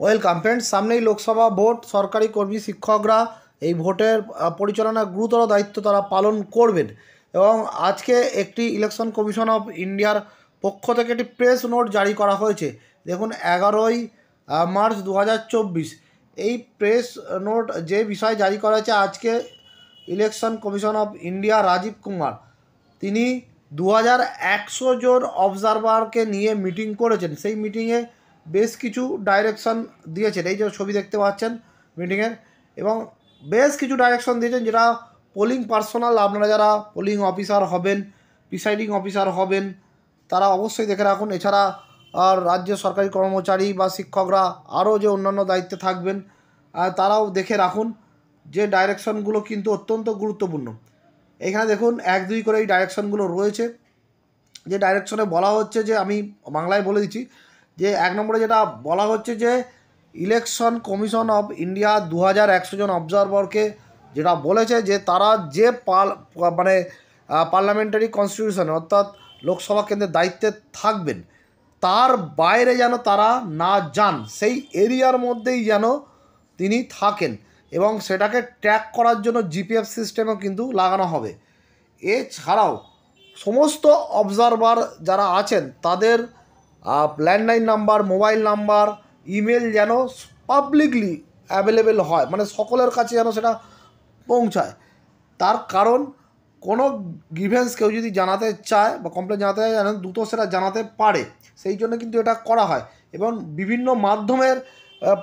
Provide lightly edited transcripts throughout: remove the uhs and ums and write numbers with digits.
Welcome friends, সামনেই Lok Sabha vote. সরকারি কর্মী শিক্ষকরা এই ভোটের পরিচালনার গুরুতর দায়িত্ব তারা পালন করবেন এবং আজকে একটি ইলেকশন কমিশন অফ ইন্ডিয়ার পক্ষ থেকে একটি প্রেস নোট জারি করা হয়েছে। দেখুন, 11ই মার্চ 2024 এই প্রেস নোট যে বিষয় জারি করা হয়েছে। আজকে Election Commission of India Rajiv Kumar তিনি 2100 জন অবজারভারকে নিয়ে মিটিং করেছেন। সেই মিটিংয়ে বেশ কিছু ডাইরেকশন দিয়েছেন, এই যে ছবি দেখতে পাচ্ছেন মিটিংয়ের, এবং বেশ কিছু ডাইরেকশন দিয়েছেন যেটা পোলিং পার্সোনাল, আপনারা যারা পোলিং অফিসার হবেন, প্রিসাইডিং অফিসার হবেন, তারা অবশ্যই দেখে রাখুন। এছাড়া আর রাজ্যের সরকারি কর্মচারী বা শিক্ষকরা আরও যে অন্যান্য দায়িত্বে থাকবেন তারাও দেখে রাখুন যে ডাইরেকশনগুলো কিন্তু অত্যন্ত গুরুত্বপূর্ণ। এখানে দেখুন 1-2 করে এই ডাইরেকশনগুলো রয়েছে। যে ডাইরেকশনে বলা হচ্ছে, যে আমি বাংলায় বলে দিচ্ছি, যে 1 নম্বরে যেটা বলা হচ্ছে যে ইলেকশন কমিশন অফ ইন্ডিয়া 2100 জন অবজারভারকে যেটা বলেছে যে তারা যে পার্লামেন্টারি কনস্টিটিউশন অর্থাৎ লোকসভা কেন্দ্রের দায়িত্বে থাকবেন তার বাইরে যেন তারা না যান, সেই এরিয়ার মধ্যেই যেন তিনি থাকেন এবং সেটাকে ট্র্যাক করার জন্য জিপিএস সিস্টেমও কিন্তু লাগানো হবে। এছাড়াও সমস্ত অবজারভার যারা আছেন তাদের landline number, mobile number, email যেন পাবলিকলি অ্যাভেলেবেল হয়, মানে সকলের কাছে যেন সেটা পৌঁছায়। তার কারণ কোনো গ্রিভেন্স কেউ যদি জানাতে চায় বা কমপ্লেন জানাতে চায় যেন দ্রুত সেটা জানাতে পারে, সেই জন্য কিন্তু এটা করা হয়। এবং বিভিন্ন মাধ্যমের,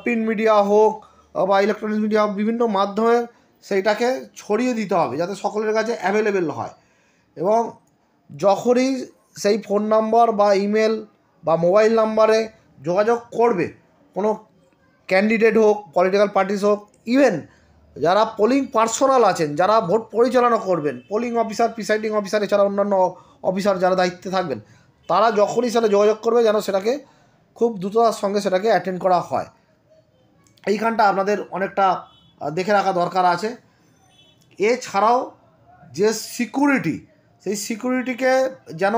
প্রিন্ট মিডিয়া হোক বা ইলেকট্রনিক মিডিয়া হোক, বিভিন্ন মাধ্যমের সেইটাকে ছড়িয়ে দিতে হবে যাতে সকলের কাছে অ্যাভেলেবেল হয়। এবং যখনই সেই ফোন নাম্বার বা ইমেল বা মোবাইল নাম্বারে যোগাযোগ করবে কোনো ক্যান্ডিডেট হোক, পলিটিক্যাল পার্টিস হোক, ইভেন যারা পোলিং পার্সোনাল আছেন, যারা ভোট পরিচালনা করবেন, পোলিং অফিসার, প্রিসাইডিং অফিসার, এছাড়া অন্যান্য অফিসার যারা দায়িত্বে থাকবেন, তারা যখনই সেটা যোগাযোগ করবে যেন সেটাকে খুব দ্রুততার সঙ্গে সেটাকে অ্যাটেন্ড করা হয়। এইখানটা আপনাদের অনেকটা দেখে রাখা দরকার আছে। এছাড়াও যে সিকিউরিটি, সেই সিকিউরিটিকে যেন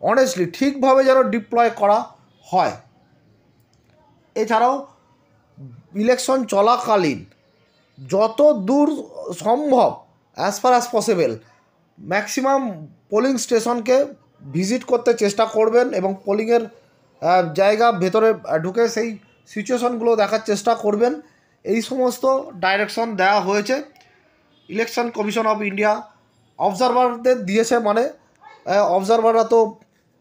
অনেস্টলি ঠিকভাবে যেন ডিপ্লয় করা হয়। এছাড়াও ইলেকশন চলাকালীন যত দূর সম্ভব as far as possible maximum polling স্টেশনকে ভিজিট করতে চেষ্টা করবেন এবং পোলিংয়ের জায়গা ভেতরে ঢুকে সেই সিচুয়েশনগুলো দেখার চেষ্টা করবেন। এই সমস্ত ডাইরেকশন দেওয়া হয়েছে ইলেকশন কমিশন অফ ইন্ডিয়া। অবজারভারদের দিয়েছে, মানে অবজারভাররা তো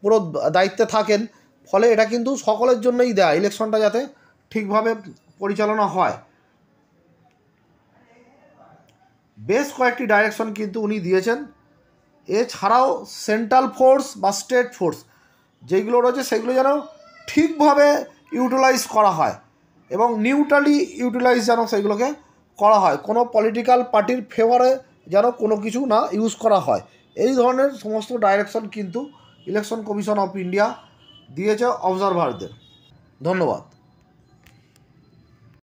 পুরো দায়িত্বে থাকেন, ফলে এটা কিন্তু সকলের জন্যই দেয় ইলেকশনটা যাতে ঠিকভাবে পরিচালনা হয়। বেশ কয়েকটি ডাইরেকশন কিন্তু উনি দিয়েছেন। এছাড়াও সেন্ট্রাল ফোর্স বা স্টেট ফোর্স যেগুলো রয়েছে সেগুলো যেন ঠিকভাবে ইউটিলাইজ করা হয় এবং নিউট্রালি ইউটিলাইজ যেন সেগুলোকে করা হয়, কোনো পলিটিক্যাল পার্টির ফেভারে যেন কোনো কিছু না ইউজ করা হয়। এই ধরনের সমস্ত ডাইরেকশন কিন্তু ইলেকশন কমিশন অফ ইন্ডিয়া দিয়েছে অবজারভারদের। ধন্যবাদ।